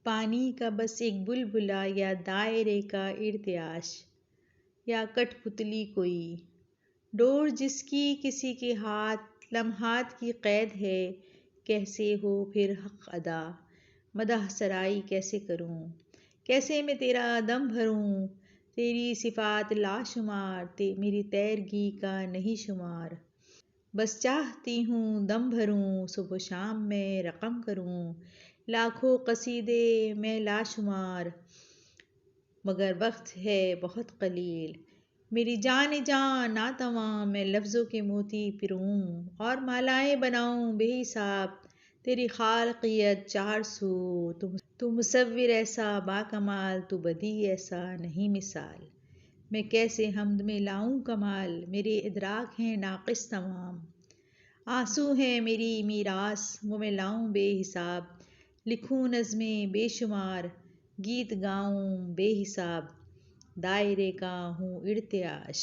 پانی کا بس ایک بلبلا یا دائرے کا ارتعاش، یا کٹ پتلی کوئی ڈور جس کی کسی کے ہاتھ لمحات کی قید ہے، کیسے ہو پھر حق ادا، مدح سرائی کیسے کروں، کیسے میں تیرا دم بھروں، تیری صفات لاشمار، میری تیرگی کا نہیں شمار، بس چاہتی ہوں دم بھروں، صبح و شام میں رقم کروں، لاکھوں قصیدے میں لاشمار، مگر وقت ہے بہت قلیل، میری جان جان ناتواں، میں لفظوں کے موتی پروں اور مالائیں بناؤں بے حساب، تیری خالقیت چار سو، تو مصور ایسا باکمال، تو بدیع ایسا نہیں مثال، میں کیسے حمد میں لاؤں کمال، میرے ادراک ہیں ناقص تمام، آنسو ہیں میری میراث وہ میں لاؤں بے حساب، لکھوں نظمیں بے شمار، گیت گاؤں بے حساب، دائرے کا ہوں ارتعاش۔